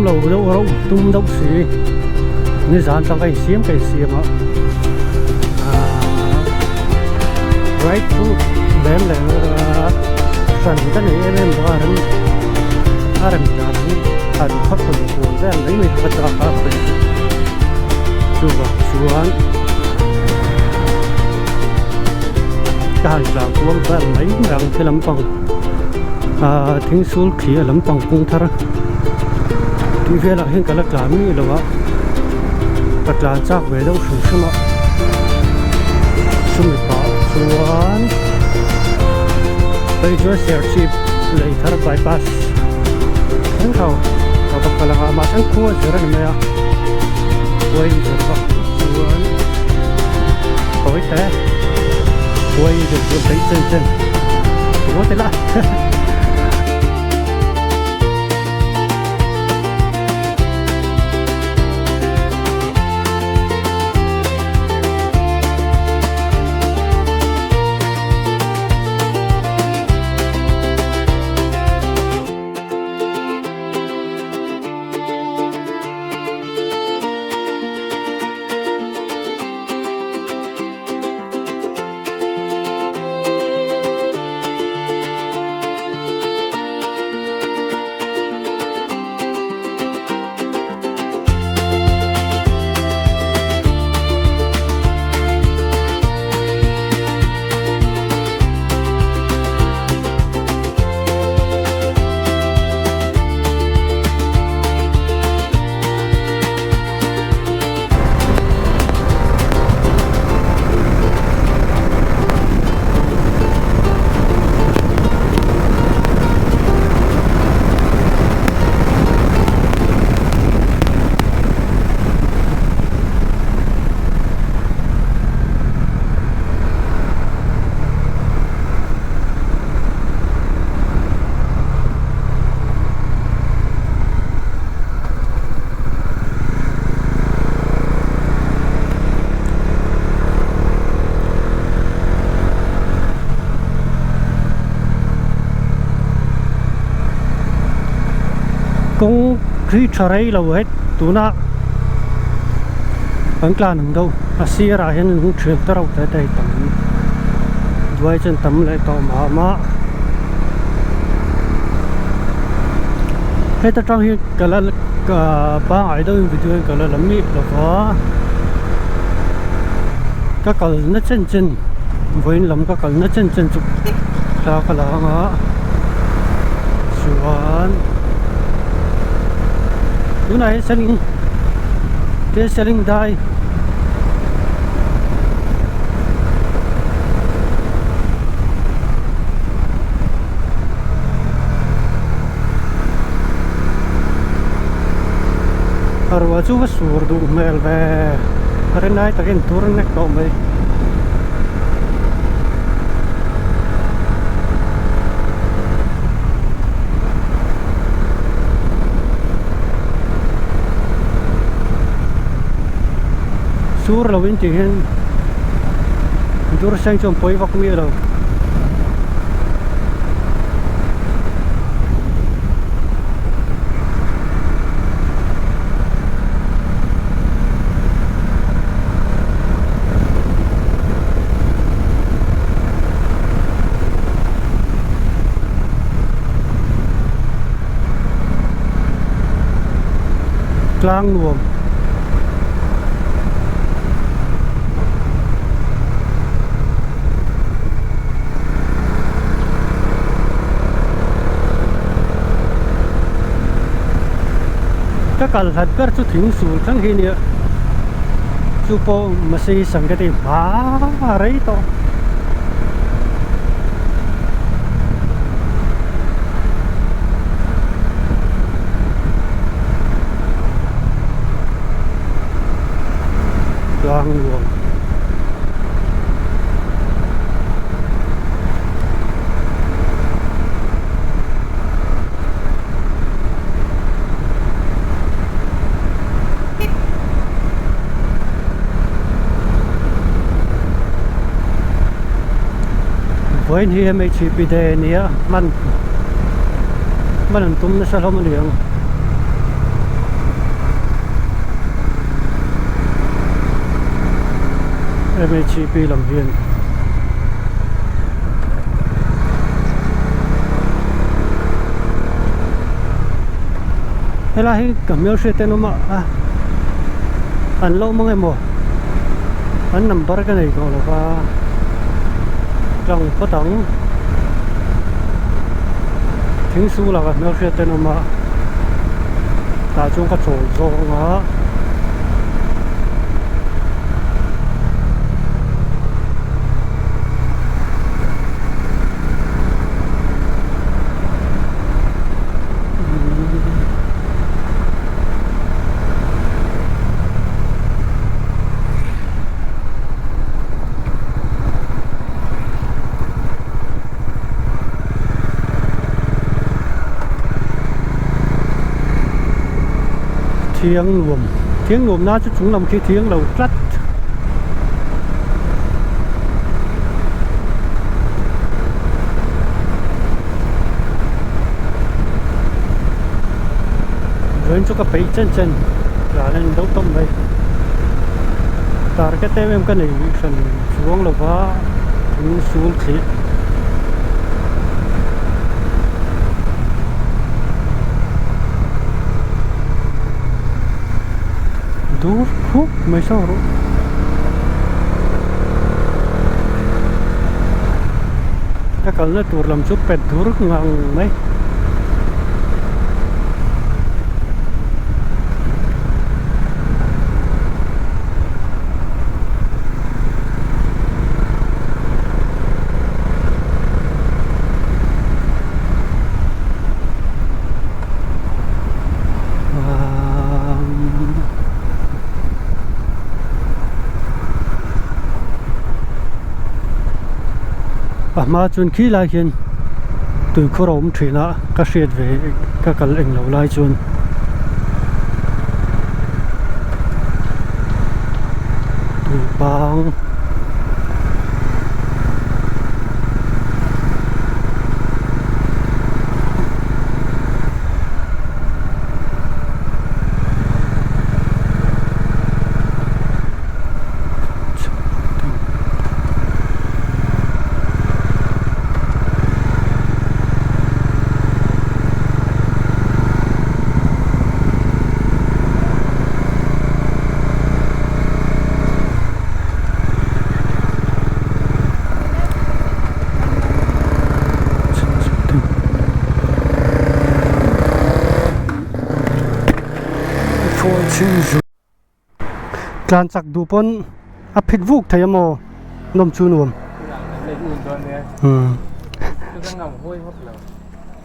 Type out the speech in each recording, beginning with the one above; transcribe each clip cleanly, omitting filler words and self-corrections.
tum lo đâu tum đâu xí như dàn trong cái xiêm á right foot đến là phần cái này em đó là Aram dan khắp phần cuốn ra lấy mình bắt đầu các bạn chuan cái là cuốn ra lấy rằng cái lắm bằng Thingsulthliah lắm bằng cung thar thì về là hiện cái là làm gì rồi các là chắc về đâu sung sung ạ sung bảo chuan bây giờ search lấy thar bypass không sao các bạn là mà sáng cua giờ này mày à quay giờ các chuan hỏi thế quay giờ thấy chân có thể là cũng khi trời lâu hết tụ na vẫn là nâng đâu xia ra hiện cũng chuyện tao tới đây tầm đuôi chân tầm lại tàu mà hết trong hiện cái là ba ngày đâu bị đuôi cái là lắm đi là có các cái nó chân với lắm các cái nó chân chụp ra cái là ngã xuân lúc này selling die arwa chu sur du mel ve are nai takin turun nek to mai sur lo win tihin dur sang chom poi vak mi lo Tlangdung các cái thật các chú thính xuốngทั้งkhi này chú po mà xây sang cái gì phá đấy to Tlangdung với hier mấy chị bị đề nè mình tum nó sao không được MHP làm viên hay là hay cầm nhau xe tên mà anh lâu mọi người mua anh nằm bắt cái này gọi là và trong phát động tiếng su là cầm nhau xe tên mà ta chung cái chỗ rộng á tiếng luồng nó chúng làm cái tiếng đầu trách rồi cho cái bẫy chân chân là nên đấu tâm đây cái tem em cái này phần xuống là quá cũng xuống khí dur huk mai sao rồi các con nó tour làm chút pet dur ngang mấy mà chun khi lại hiện từ khu rộng thuyền á các xe về các cái lệnh lâu lại chun từ bangการจักดูปนอภิวุกไทยมอนมชูนวม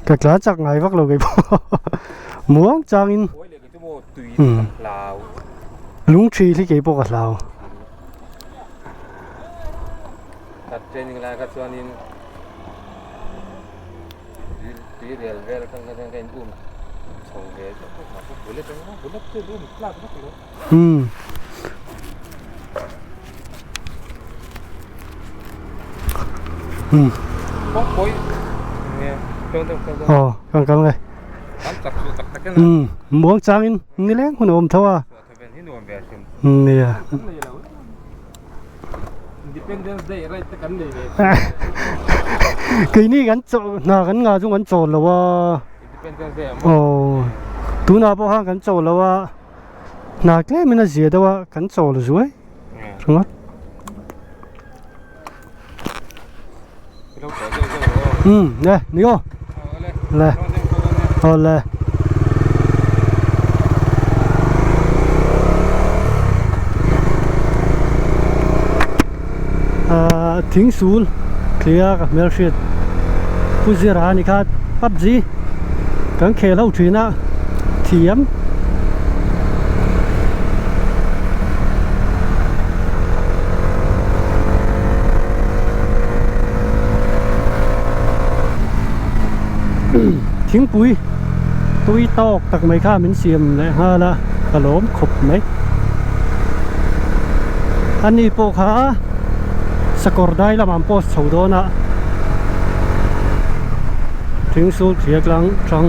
กกลาจักไงวักเราไงพ่อม่วงจางอินลุงชีที่เก็บปกเราตัดเจนิงลายกับส่วนนี้ดีเดียวเวลาทั้งกันอุ้มส่งเดี๋ยวบุลเลตนะบุลเลตจะดูมันพลาดมากเลยโอ้ยเนี่ยcăng căng này muốn trang in như thế con ôm thua nè cái này gắn trộn là gắn ngà chung gắn trộn là wa tu na bao hàng gắn trộn là wa na cái mình là gì đó gắn trộn là rồi đúng không nè Nico lẹ lẹ ThingsulthliahกับMerchantผู้เสียหายนี่ครับPUBGกังเคเล่าถือนะเทียมทิ้งปุ๋ยตุยตอกตักไม้ข้าเหม็นเสียมเลยฮะละกระโหลมขบไหมอันนี้โปขาสกอร์ได้ละมันโพสเฉาโดนะถึงสูดเสียกลางจัง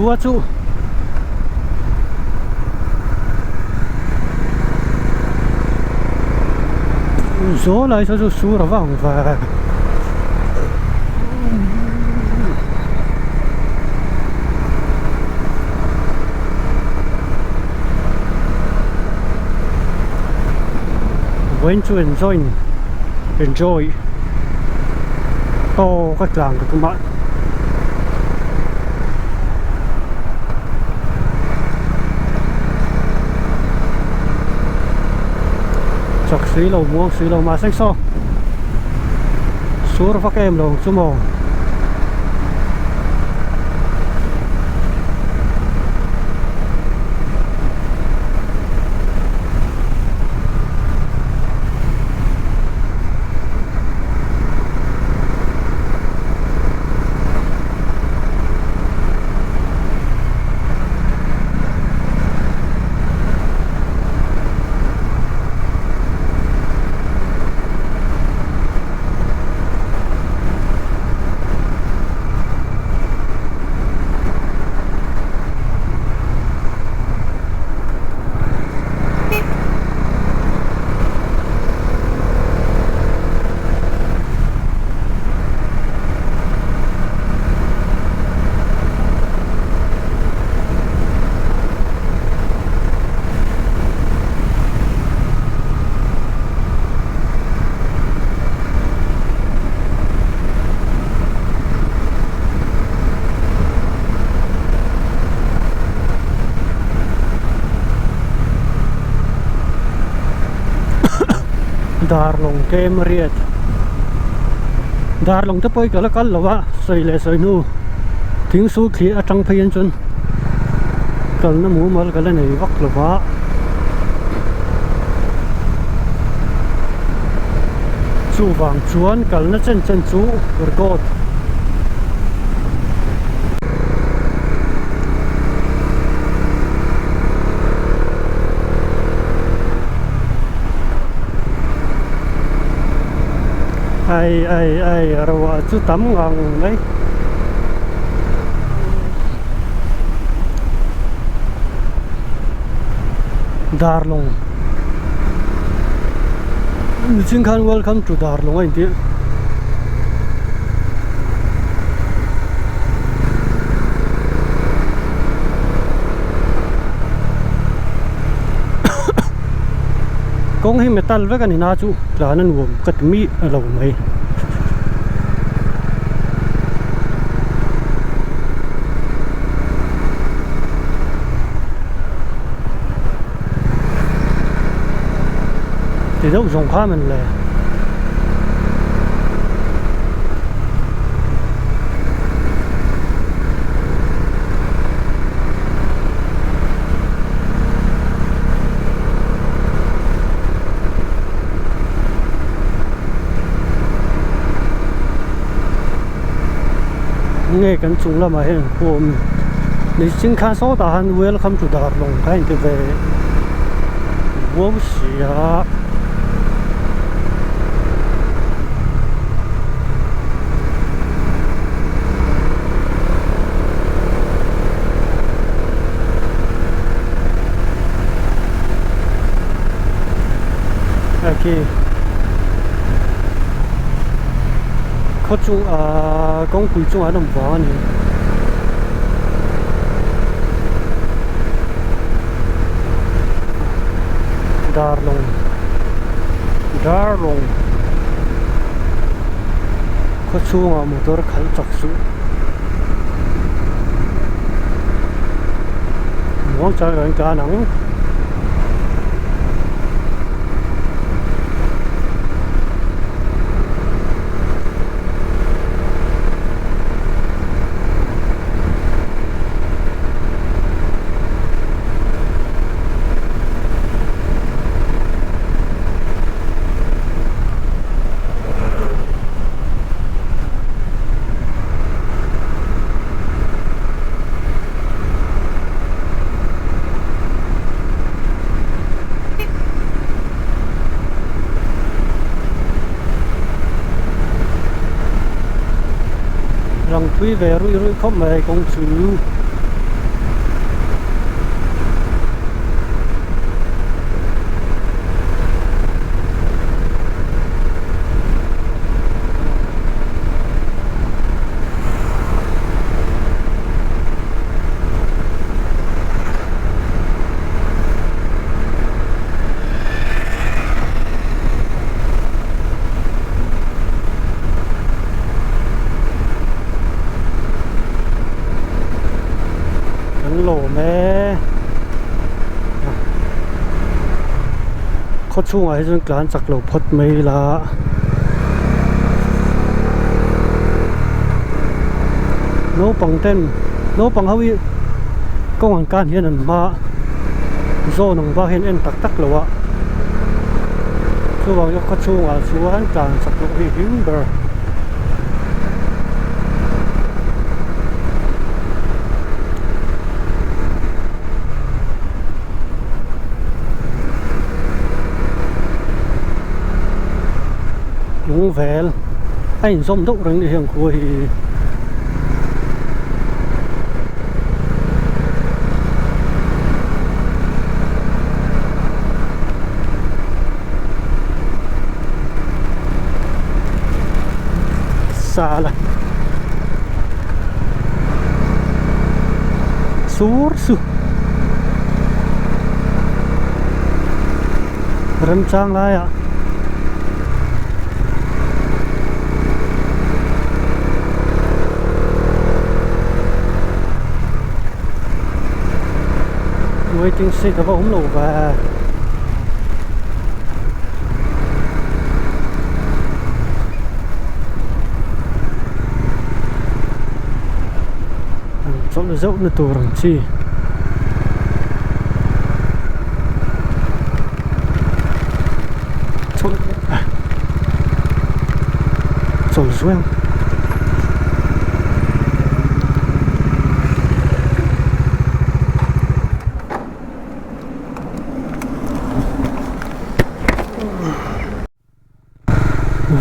khua chú gió lại cho chú là vòng và when to enjoy to các làng của các bạn. Chọc suy lầu muông suy lầu mà xanh so xuống phát em lầu số mồ Darlong kem riết Darlong tới bơi cả là cắt lẩu á sợi lệ sợi nu tiếng số khí ở trong phiên chân cần nó muốn mở cái này vắt lẩu á chú vàng chuan cần nó chân chân chú rồi ai rồi chú tắm ngon đấy Darlong xin khan welcome to Darlong anh chị công hi metal với cái này na chú là nên gồm cất mi ở lầu này thì đâu dùng khá mình là nghe cảnh chúng là mà hiện hôm你先看手打喊 welcome to Darlong 看你这个我不是啊OK có chú con quỷ chú ở đồng võ này Darlong có chú mà motor khẩn chọc chú muốn chơi gần cả nắng răng thui về rui rui không mày công chú mẹ có chung ai dân cán chặt lầu phật mấy là nấu bằng tên nấu bằng hao y công an can hiện anh mà do nông ba hiện anh tắc tắc lầu ạ cứ bằng có chung ai xuống cán chặt lầu đi hiếm bờ đúng về anh zoom đậu rằng hiện của xa là sur su rem trang lại ạ waiting seat ở ống lầu và chỗ là dẫu là tù rừng chi chỗ duyên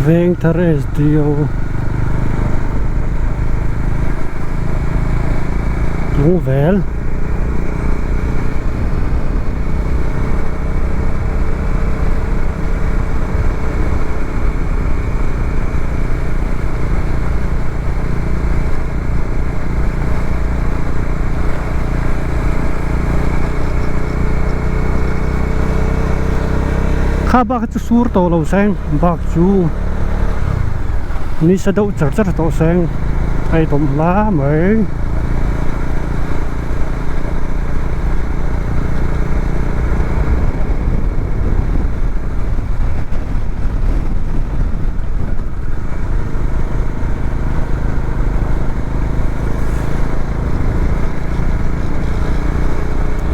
vem tares dio đúng vel khá bác chú sur tổ lâu sang bác chú ni sa đậu chở rất là tổ sang hay tôm lá mới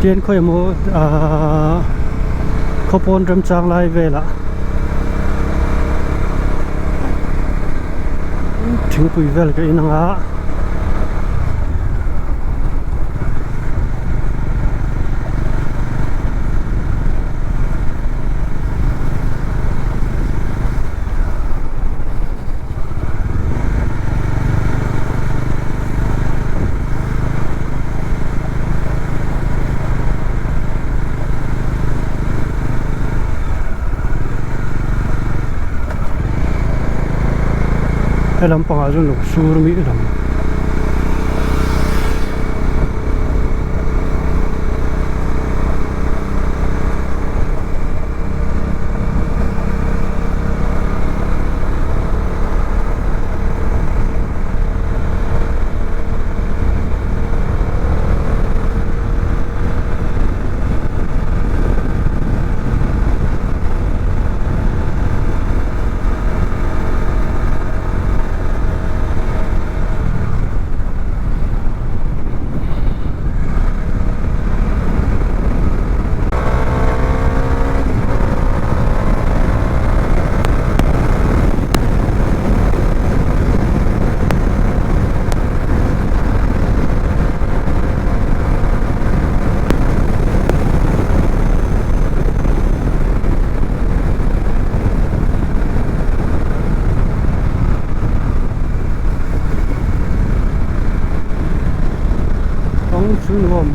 tiền khơi mua khâu pôn râm trang lại về là chính quy về là cái năng á làm bằng áo lục sur mỹ lắm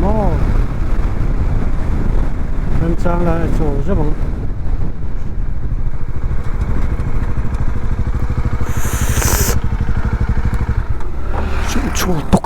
mò bên sang là chỗ rất bằng chỗ tục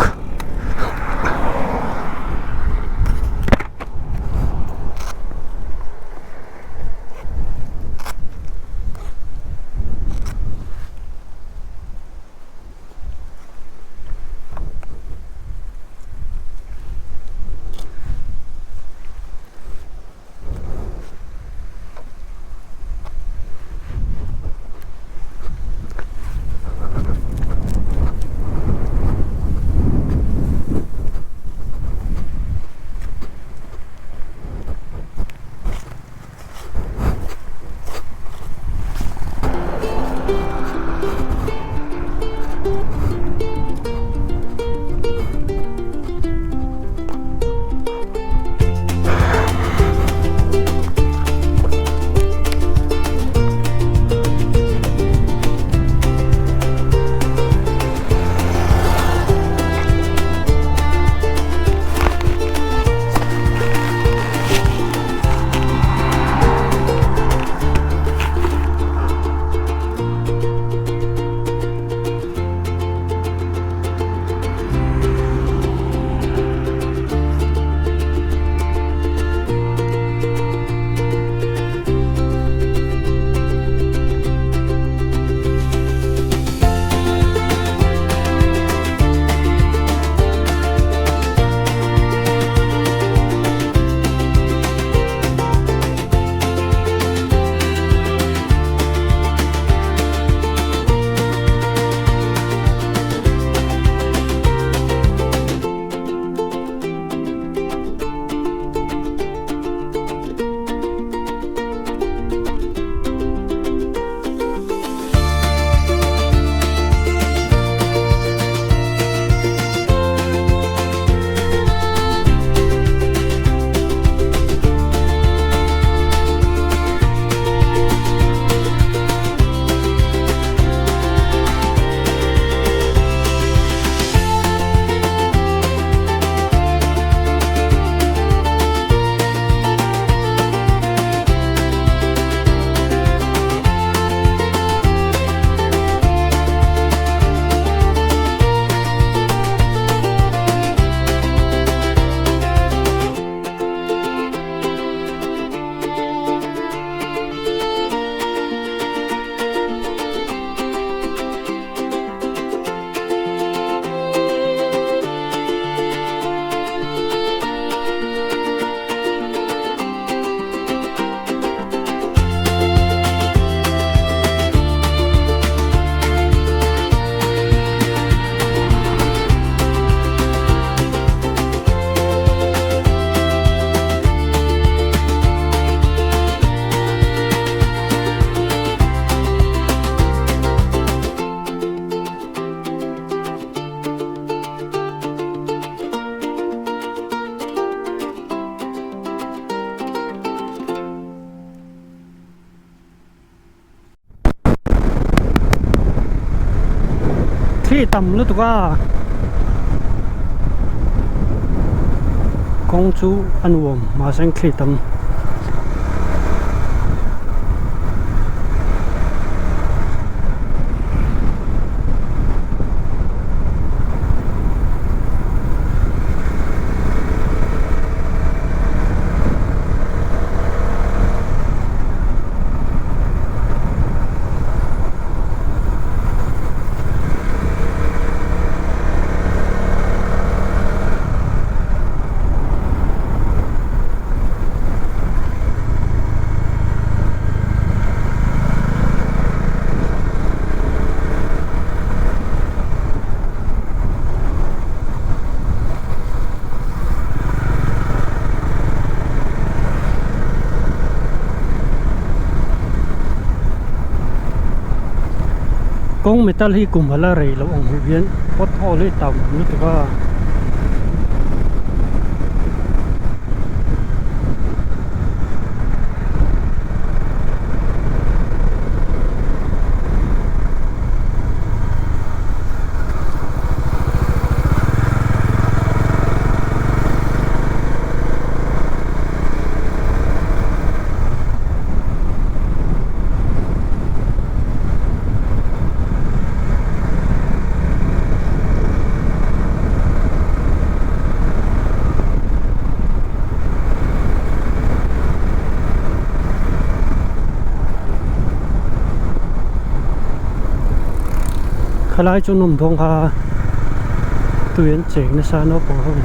khi tầm lúc đó công chú ăn uống mà sang khi tầm công metal hi cùng là rầy lâu ông viên pot ho lấy tàu nước đó khai lại cho nôm thong ha tuyến chỉnh nó sao nó còn hơn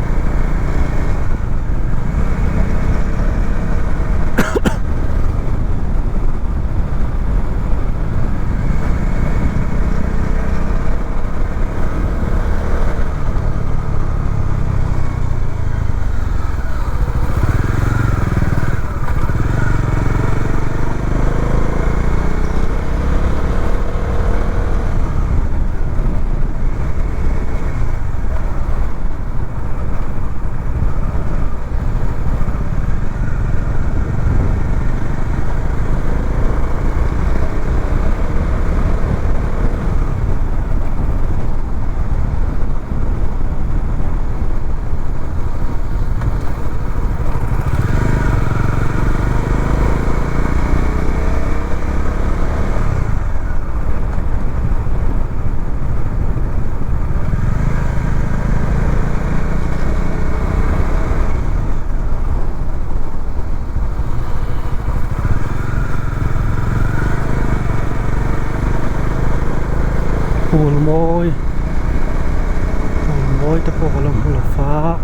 môi ta có làm là phá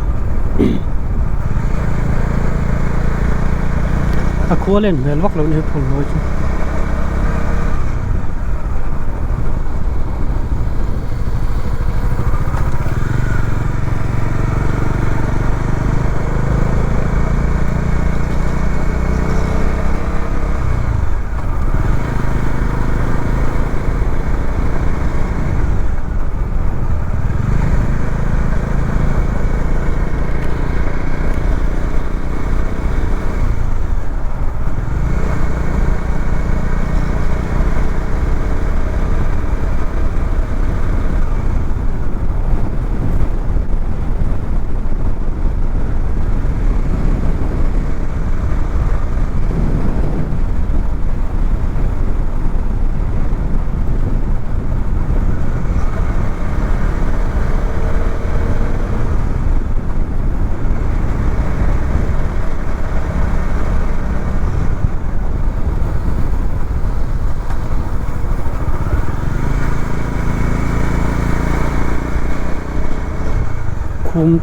cua lên mèo vóc luôn hết phun môi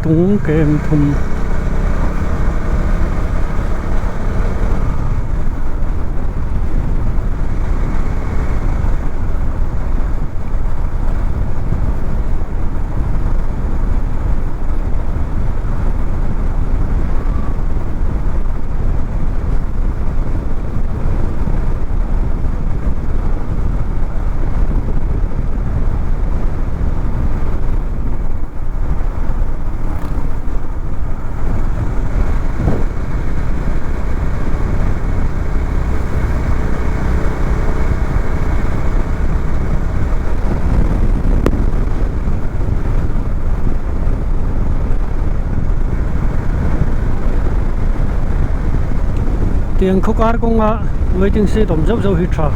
tung kem thum tiếng khúc ár cũng waiting xe tóm dốc dâu hít tra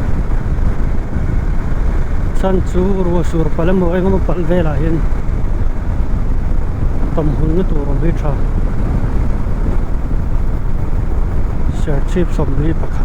san chú rùa sủa palam mồi ngắm pal về là hiện tóm hun nó tụ rồng hít tra share chip som đi bạc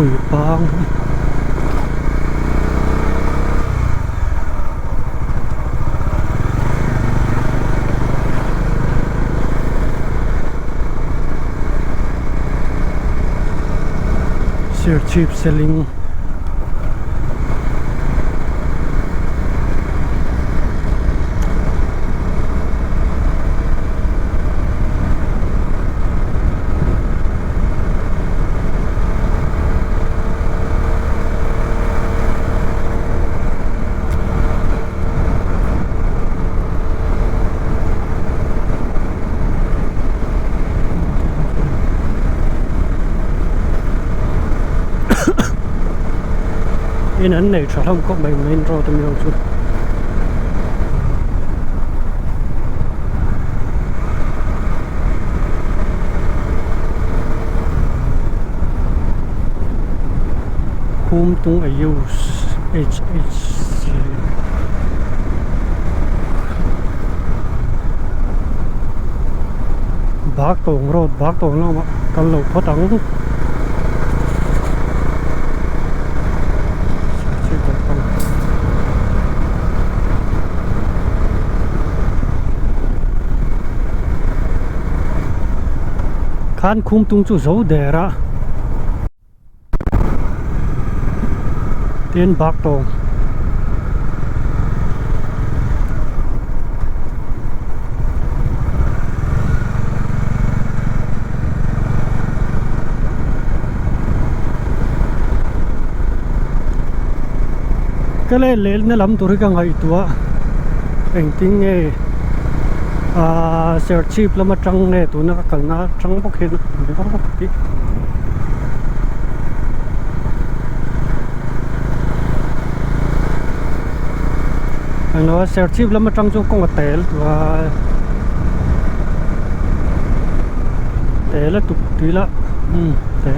tùy bang share cheap selling in ảnh này trở không có mấy main road tầm nhau chút COMMENT I use HHC bác tông road bác tông nó mà cần lâu phát tăng khan COMMENT chu zo dera tiền bạc tông cái này lên nó lắm tôi cái ngày tua anh tính nghe share cheap lắm mà trăng nè tụi nó cần nó trăng bốc hết nó bốc tí anh nói share cheap lắm mà trăng cho con mà té và té là tụt tí là té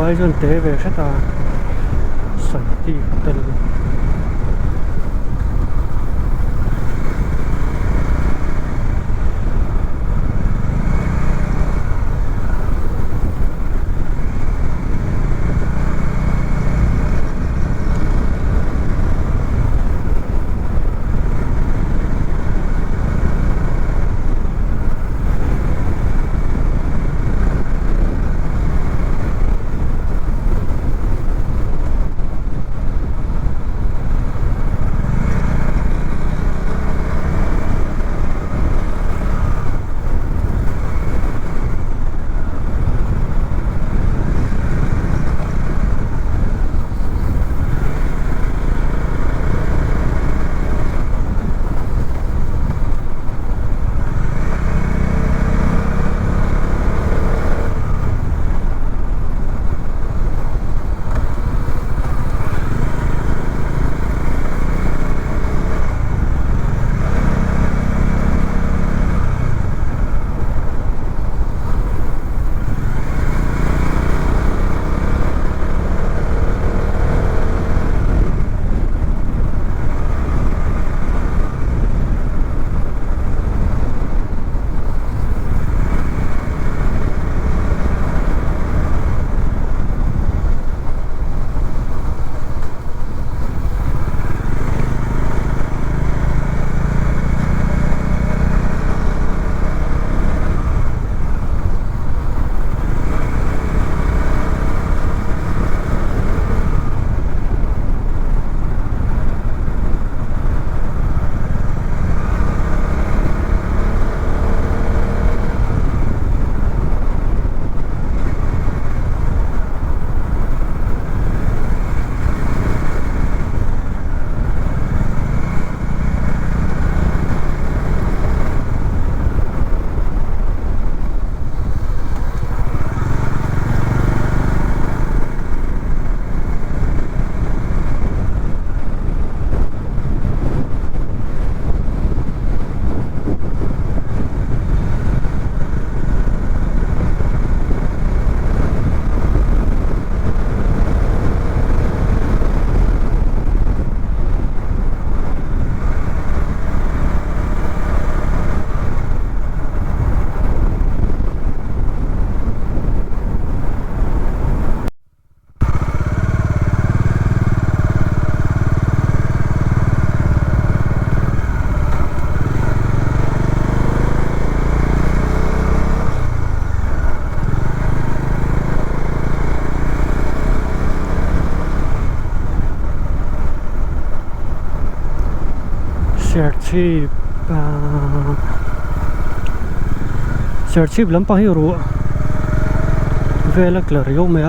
ai dân tế về rất là sạch đi tân chip share chip lam pa hi ru vela clear yo me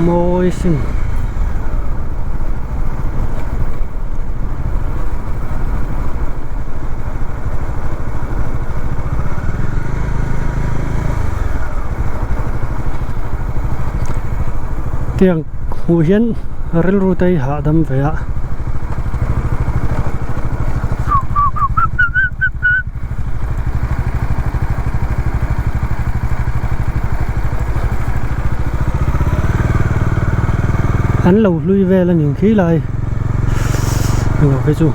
moi sin tiang hu hian rel ru tei ha dam ve a anh lầu lui về là những khí lại ngồi cái chú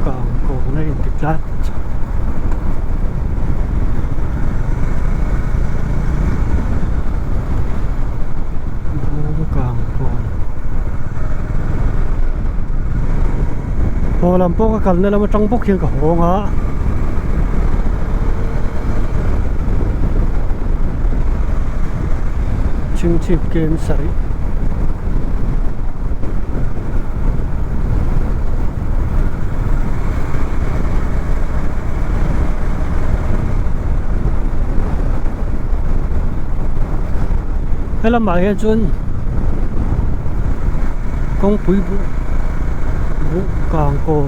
càng cổ này thì lát càng cổ hồ làm bốc cái cần này là một trong bốc hiện cả hồ ngã chim chip game sấy cái làm bài chuyện công quý vụ càng cổ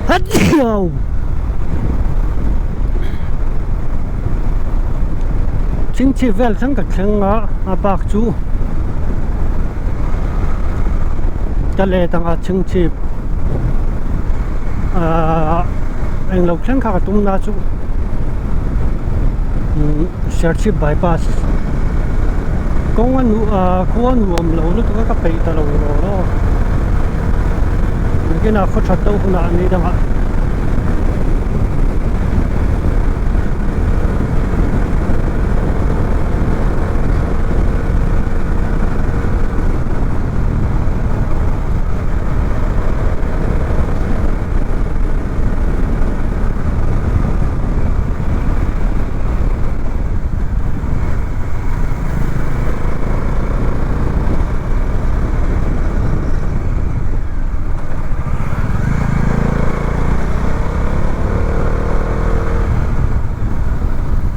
hết nhiều chính trị velทั้งกับทั้งปากจูจะเลยตั้งchính trị anh lộcทั้งกับตุ้มนาจูshare bypass công an công an lâu lúc đó các bị ta lâu rồi cái nào có thật đâu không nào này đâu ạ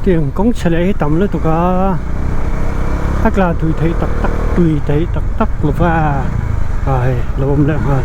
tiếng công xe lấy tầm lên tụi cả tất là tùy thấy tắc một pha rồi lộn lại hơn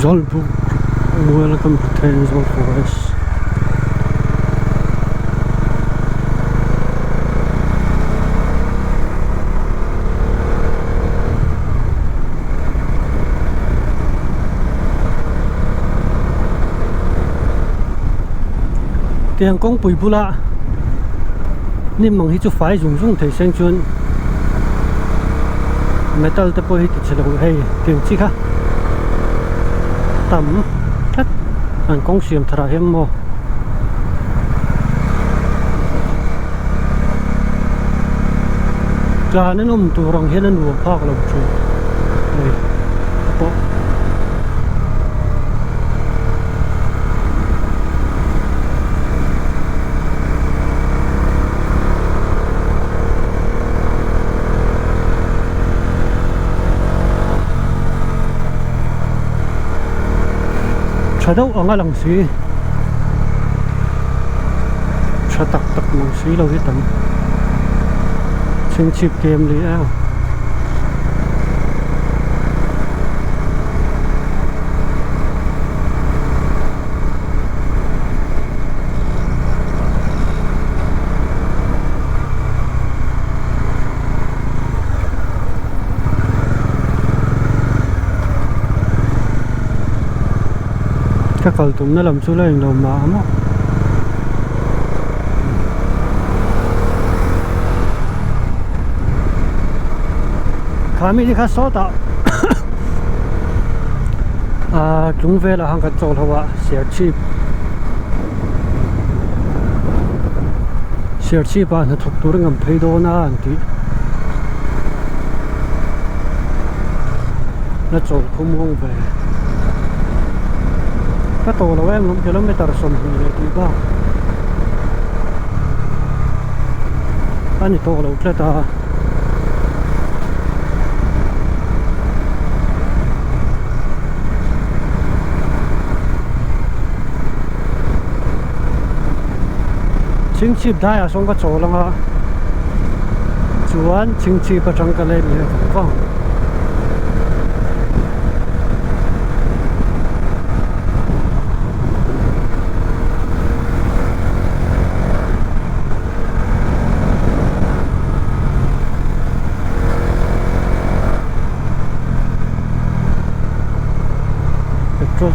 Zolbu, welcome to Thingsulthliah. Tiếng công bùi bù lạ nên mong hít cho phải dùng thể sinh chuyên metal tập bùi hít sẽ là hay tiếng chi khác tầm thắt anh công xiêm thara hem mò cha nên tu rong hiền nên phak lo chu đâu ở ngay lăng xí cha tắc tắc lăng xí lâu hết tầm chinh chip game lý ao các cầu tụng nó làm số lên đầu mà ấm khá mỹ đi khá số tạo chúng về là hàng cái chỗ là share chip nó thuộc tôi ngầm thấy đồ na anh tí nó chỗ không muốn về cái tổ là em 5 km xong rồi đi ba anh tổ là cái ta chính chip đai à xong cái chỗ là ngã chuan chính chip ở trong cái lên này vâng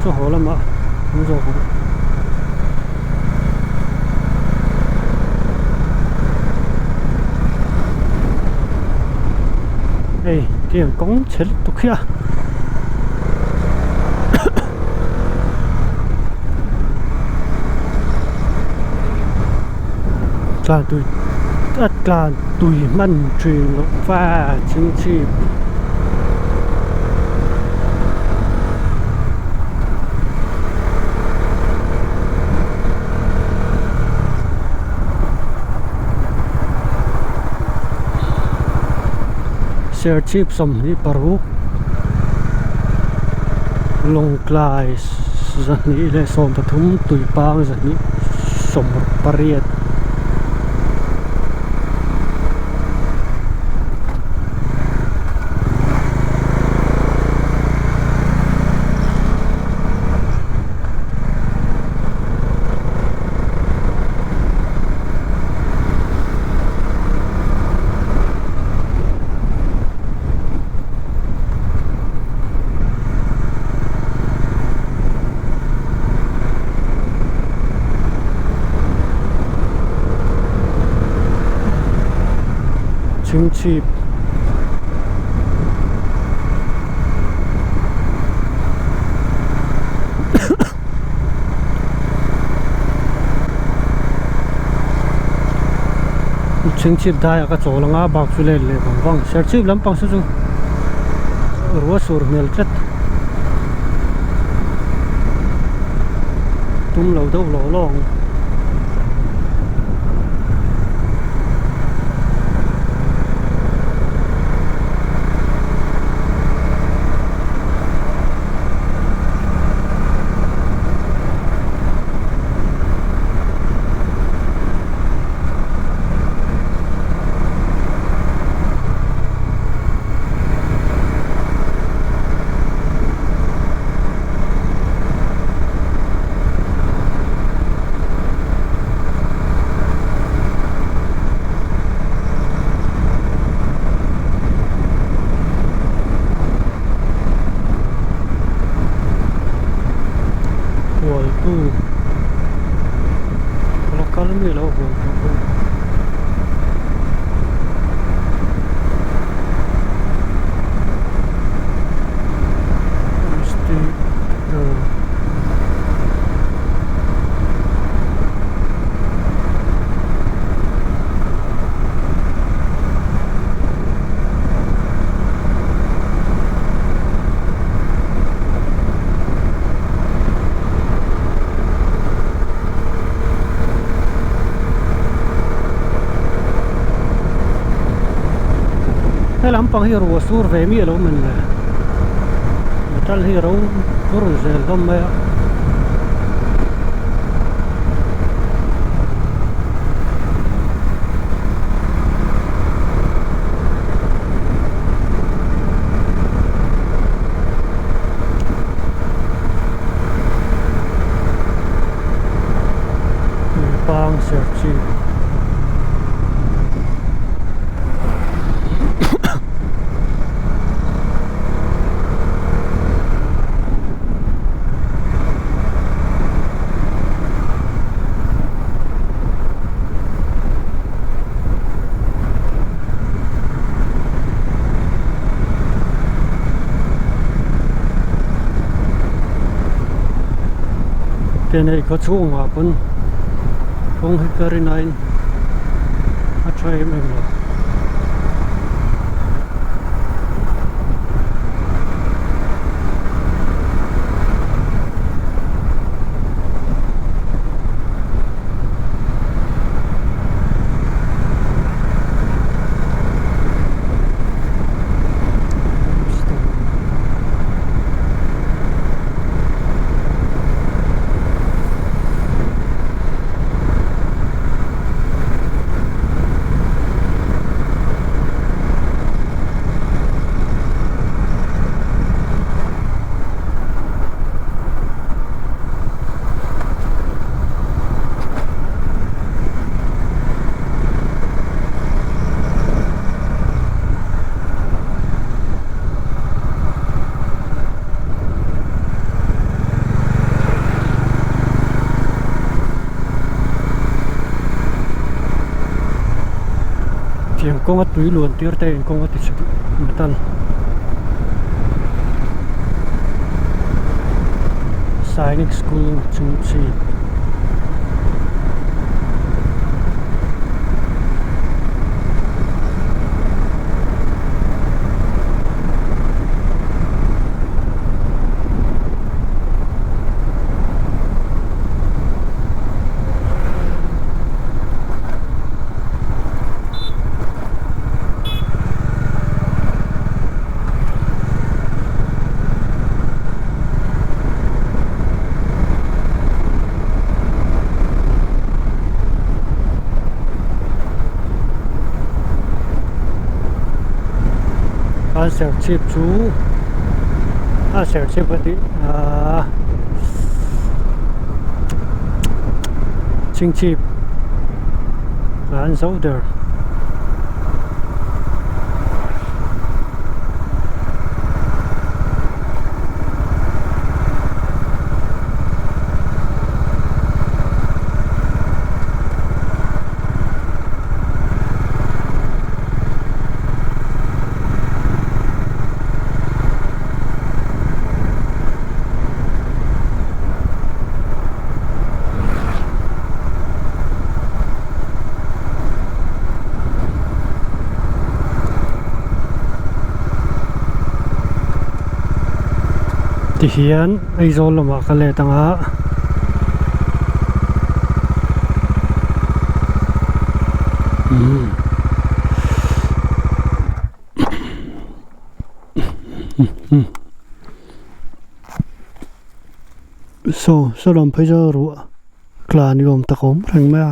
做好了吗？没做好。哎，这样讲起来都可以啊。การตุยมันจีนลงฟ้าชิงชีพshare chip สมนี้ปรุกลงกลายสันนี้เลยสมปฐุมตุยปางสันนี้สมปริยตชิงชีพชิงชีพได้ก็โจลงอาบักฟิเลเลยบางเสียชีพลำปังสุดรัวสูรเมลเจ็ดตุ้มเหลาเท่าเหลาลองlampang hero sur ve mi lo men tal hero pur zel dom ya Thingsulthliah kene ko chunga pun kong hikarinain atray meglo Yang kongat tui luan tiar te kongat isik betal Sainik School Chungchi Ser chip chú ser chip đi chinh chip and solder hian aizol lama kale tanga so lam phai ru klan yom takom rang ma